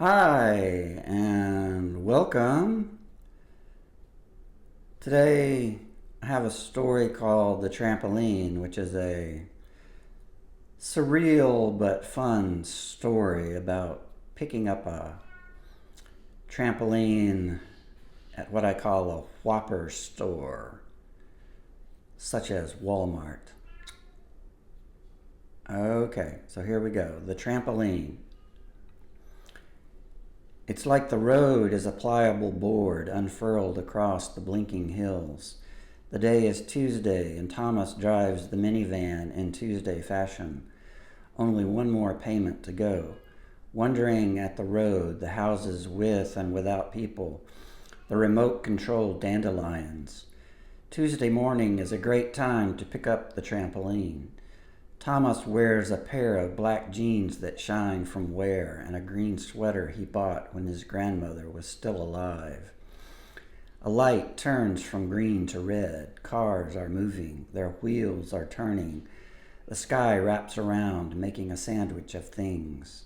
Hi, and welcome. Today I have a story called The Trampoline, which is a surreal but fun story about picking up a trampoline at what I call a whopper store, such as Walmart. Okay, so here we go. The trampoline. It's like the road is a pliable board unfurled across the blinking hills. The day is Tuesday, and Thomas drives the minivan in Tuesday fashion. Only one more payment to go. Wondering at the road, the houses with and without people, the remote-controlled dandelions. Tuesday morning is a great time to pick up the trampoline. Thomas wears a pair of black jeans that shine from wear and a green sweater he bought when his grandmother was still alive. A light turns from green to red. Cars are moving. Their wheels are turning. The sky wraps around, making a sandwich of things.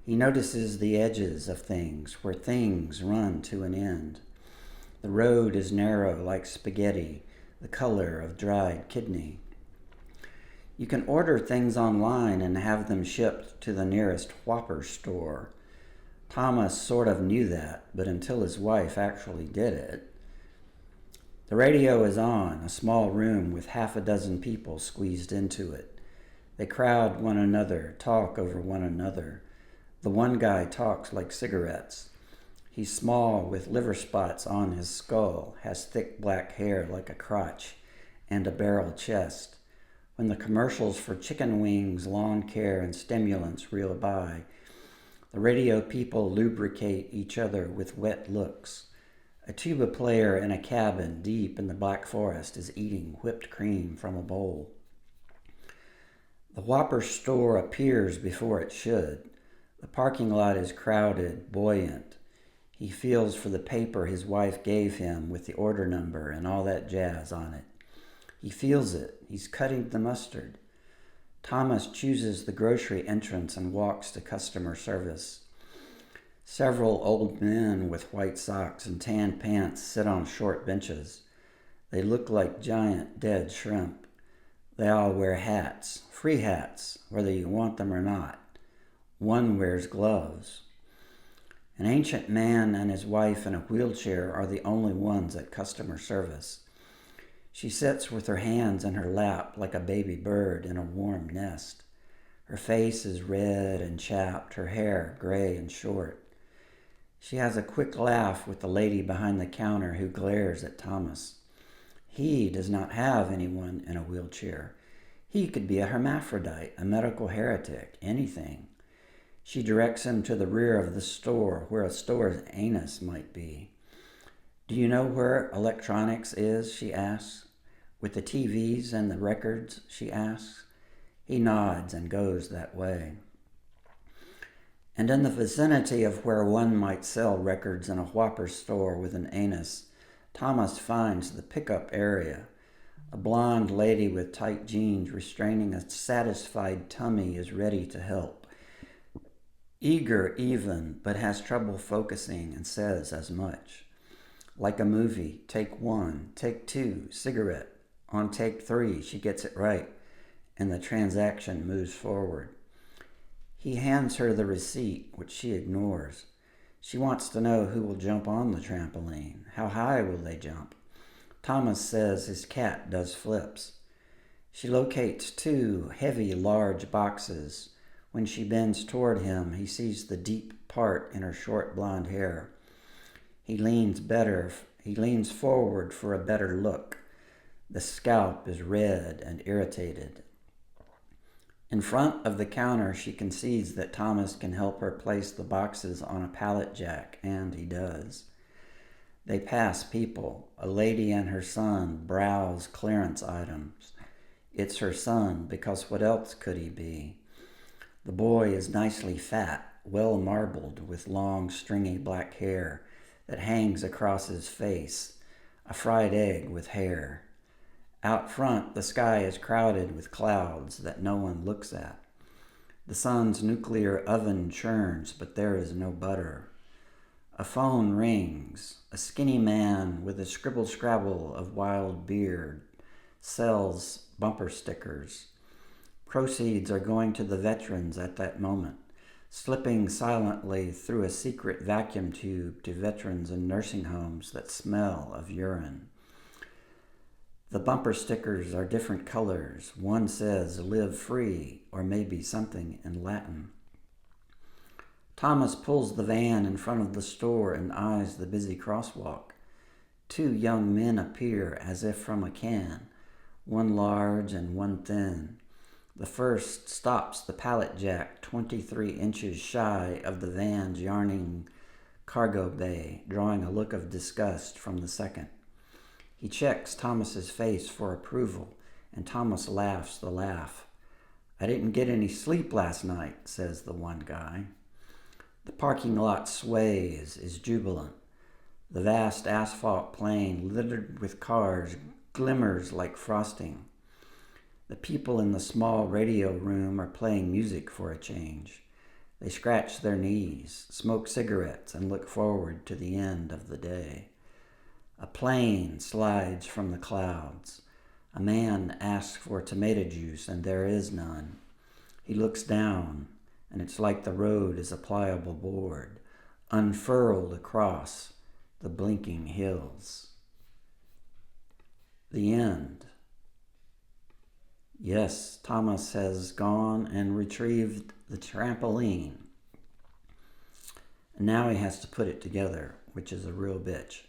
He notices the edges of things, where things run to an end. The road is narrow like spaghetti, the color of dried kidney. You can order things online and have them shipped to the nearest whopper store. Thomas sort of knew that, but until his wife actually did it. The radio is on, a small room with half a dozen people squeezed into it. They crowd one another, talk over one another. The one guy talks like cigarettes. He's small with liver spots on his skull, has thick black hair like a crotch, and a barrel chest. When the commercials for chicken wings, lawn care, and stimulants reel by, the radio people lubricate each other with wet looks. A tuba player in a cabin deep in the Black Forest is eating whipped cream from a bowl. The Whopper store appears before it should. The parking lot is crowded, buoyant. He feels for the paper his wife gave him with the order number and all that jazz on it. He feels it. He's cutting the mustard. Thomas chooses the grocery entrance and walks to customer service. Several old men with white socks and tan pants sit on short benches. They look like giant dead shrimp. They all wear hats, free hats, whether you want them or not. One wears gloves. An ancient man and his wife in a wheelchair are the only ones at customer service. She sits with her hands in her lap like a baby bird in a warm nest. Her face is red and chapped, her hair gray and short. She has a quick laugh with the lady behind the counter who glares at Thomas. He does not have anyone in a wheelchair. He could be a hermaphrodite, a medical heretic, anything. She directs him to the rear of the store, where a store's anus might be. "Do you know where electronics is?" she asks. "With the TVs and the records?" she asks. He nods and goes that way. And in the vicinity of where one might sell records in a whopper store with an anus, Thomas finds the pickup area. A blonde lady with tight jeans restraining a satisfied tummy is ready to help. Eager even, but has trouble focusing and says as much. Like a movie, take one, take two, cigarette. On take three, she gets it right, and the transaction moves forward. He hands her the receipt, which she ignores. She wants to know who will jump on the trampoline. How high will they jump? Thomas says his cat does flips. She locates two heavy, large boxes. When she bends toward him, he sees the deep part in her short blonde hair. He leans forward for a better look. The scalp is red and irritated. In front of the counter, she concedes that Thomas can help her place the boxes on a pallet jack, and he does. They pass people. A lady and her son browse clearance items. It's her son, because what else could he be? The boy is nicely fat, well marbled, with long, stringy black hair that hangs across his face, a fried egg with hair. Out front, the sky is crowded with clouds that no one looks at. The sun's nuclear oven churns, but there is no butter. A phone rings. A skinny man with a scribble-scrabble of wild beard sells bumper stickers. Proceeds are going to the veterans at that moment, slipping silently through a secret vacuum tube to veterans in nursing homes that smell of urine. The bumper stickers are different colors. One says, "Live free," or maybe something in Latin. Thomas pulls the van in front of the store and eyes the busy crosswalk. Two young men appear as if from a can, one large and one thin. The first stops the pallet jack 23 inches shy of the van's yarning cargo bay, drawing a look of disgust from the second. He checks Thomas's face for approval, and Thomas laughs the laugh. "I didn't get any sleep last night," says the one guy. The parking lot sways, is jubilant. The vast asphalt plain, littered with cars, glimmers like frosting. The people in the small radio room are playing music for a change. They scratch their knees, smoke cigarettes, and look forward to the end of the day. A plane slides from the clouds. A man asks for tomato juice, and there is none. He looks down, and it's like the road is a pliable board, unfurled across the blinking hills. The end. Yes, Thomas has gone and retrieved the trampoline. And now he has to put it together, which is a real bitch.